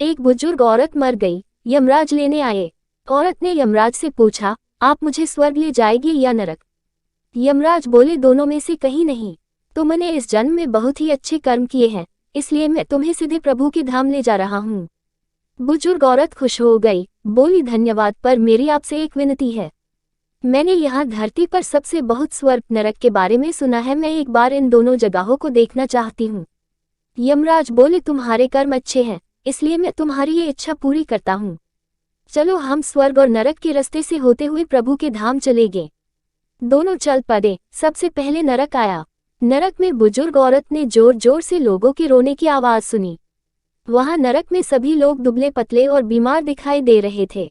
एक बुजुर्ग औरत मर गई। यमराज लेने आए। औरत ने यमराज से पूछा, आप मुझे स्वर्ग ले जाएंगे या नरक? यमराज बोले, दोनों में से कहीं नहीं। तुमने इस जन्म में बहुत ही अच्छे कर्म किए हैं, इसलिए मैं तुम्हें सीधे प्रभु के धाम ले जा रहा हूँ। बुजुर्ग औरत खुश हो गई, बोली, धन्यवाद, पर मेरी आपसे एक विनती है। मैंने यहाँ धरती पर सबसे बहुत स्वर्ग नरक के बारे में सुना है, मैं एक बार इन दोनों जगहों को देखना चाहती हूँ। यमराज बोले, तुम्हारे कर्म अच्छे हैं, इसलिए मैं तुम्हारी ये इच्छा पूरी करता हूँ। चलो हम स्वर्ग और नरक के रास्ते से होते हुए प्रभु के धाम चलेंगे। दोनों चल पड़े। सबसे पहले नरक आया। नरक में बुजुर्ग औरत ने जोर जोर से लोगों के रोने की आवाज सुनी। वहां नरक में सभी लोग दुबले पतले और बीमार दिखाई दे रहे थे।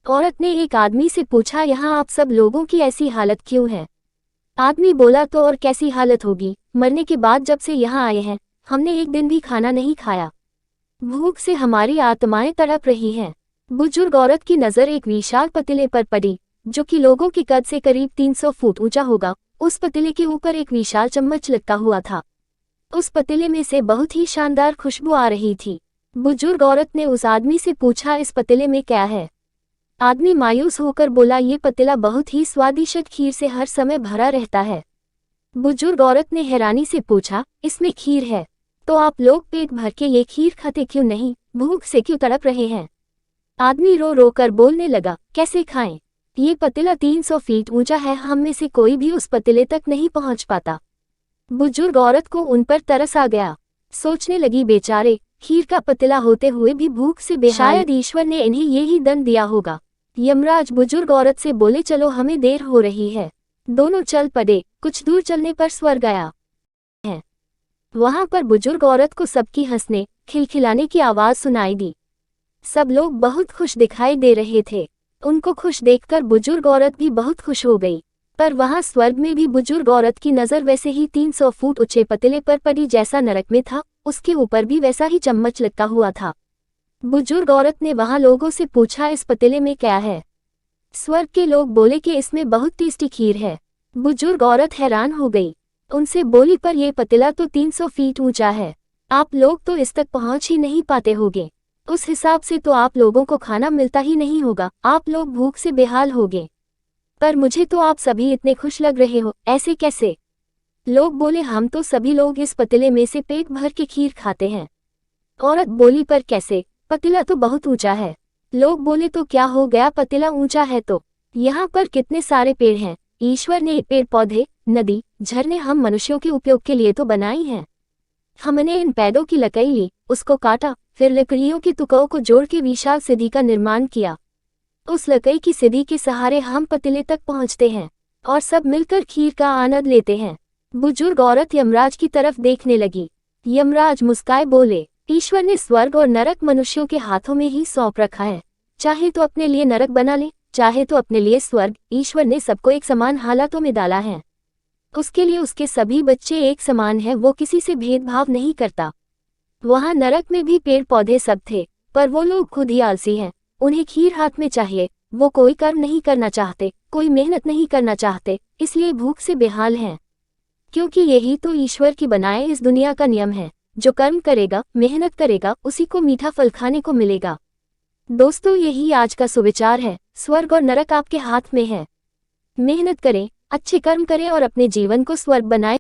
औरत ने एक आदमी से पूछा, यहाँ आप सब लोगों की ऐसी हालत क्यों है? आदमी बोला, तो और कैसी हालत होगी, मरने के बाद जब से यहाँ आए हैं हमने एक दिन भी खाना नहीं खाया। भूख से हमारी आत्माएं तड़प रही हैं। बुजुर्ग औरत की नजर एक विशाल पतीले पर पड़ी, जो कि लोगों के कद से करीब 300 फुट ऊंचा होगा। उस पतीले के ऊपर एक विशाल चम्मच लटका हुआ था। उस पतीले में से बहुत ही शानदार खुशबू आ रही थी। बुजुर्ग औरत ने उस आदमी से पूछा, इस पतीले में क्या है? आदमी मायूस होकर बोला, ये पतीला बहुत ही स्वादिष्ट खीर से हर समय भरा रहता है। बुजुर्ग औरत ने हैरानी से पूछा, इसमें खीर है? तो आप लोग पेट भर के ये खीर खाते क्यों नहीं, भूख से क्यों तड़प रहे हैं? आदमी रो रो कर बोलने लगा, कैसे खाएं? ये पतीला 300 फीट ऊंचा है, हम में से कोई भी उस पतीले तक नहीं पहुंच पाता। बुजुर्ग औरत को उन पर तरस आ गया। सोचने लगी, बेचारे, खीर का पतीला होते हुए भी भूख से बेहाल। शायद ईश्वर ने इन्हें यही दंड दिया होगा। यमराज बुजुर्ग औरत से बोले, चलो हमें देर हो रही है। दोनों चल पड़े। कुछ दूर चलने पर स्वर्ग आया है। वहां पर बुजुर्ग औरत को सबकी हंसने खिलखिलाने की आवाज सुनाई दी। सब लोग बहुत खुश दिखाई दे रहे थे। उनको खुश देखकर बुजुर्ग औरत भी बहुत खुश हो गई। पर वहां स्वर्ग में भी बुजुर्ग औरत की नजर वैसे ही 300 फुट ऊंचे पतीले पर पड़ी जैसा नरक में था, उसके ऊपर भी वैसा ही चम्मच लटका हुआ था। बुजुर्ग औरत ने वहां लोगों से पूछा, इस पतीले में क्या है? स्वर्ग के लोग बोले कि इसमें बहुत टेस्टी खीर है। बुजुर्ग औरत हैरान हो गई। उनसे बोली, पर यह पतीला तो 300 फीट ऊंचा है, आप लोग तो इस तक पहुंच ही नहीं पाते होंगे। उस हिसाब से तो आप लोगों को खाना मिलता ही नहीं होगा, आप लोग भूख से बेहाल होंगे। पर मुझे तो आप सभी इतने खुश लग रहे हो, ऐसे कैसे? लोग बोले, हम तो सभी लोग इस पतीले में से पेट भर के खीर खाते हैं। औरत बोली, पर कैसे? पतीला तो बहुत ऊंचा है। लोग बोले, तो क्या हो गया, पतीला ऊंचा है तो यहाँ पर कितने सारे पेड़ हैं। ईश्वर ने पेड़ पौधे, नदी, झरने हम मनुष्यों के उपयोग के लिए तो बनाई हैं। हमने इन पेड़ों की लकड़ी ली, उसको काटा, फिर लकड़ियों के टुकड़ों को जोड़ के विशाल सीढ़ी का निर्माण किया। उस लकड़ी की सीढ़ी के सहारे हम पतीले तक पहुंचते हैं और सब मिलकर खीर का आनंद लेते हैं। बुजुर्ग औरत यमराज की तरफ देखने लगी। यमराज मुस्काए बोले, ईश्वर ने स्वर्ग और नरक मनुष्यों के हाथों में ही सौंप रखा है। चाहे तो अपने लिए नरक बना ले, चाहे तो अपने लिए स्वर्ग। ईश्वर ने सबको एक समान हालातों में डाला है। उसके लिए उसके सभी बच्चे एक समान हैं, वो किसी से भेदभाव नहीं करता। वहां नरक में भी पेड़ पौधे सब थे, पर वो लोग खुद ही आलसी हैं। उन्हें खीर हाथ में चाहिए, वो कोई कर्म नहीं करना चाहते, कोई मेहनत नहीं करना चाहते, इसलिए भूख से बेहाल हैं। क्योंकि यही तो ईश्वर की बनाए इस दुनिया का नियम है, जो कर्म करेगा, मेहनत करेगा, उसी को मीठा फल खाने को मिलेगा। दोस्तों, यही आज का सुविचार है। स्वर्ग और नरक आपके हाथ में है। मेहनत करें, अच्छे कर्म करें और अपने जीवन को स्वर्ग बनाएं।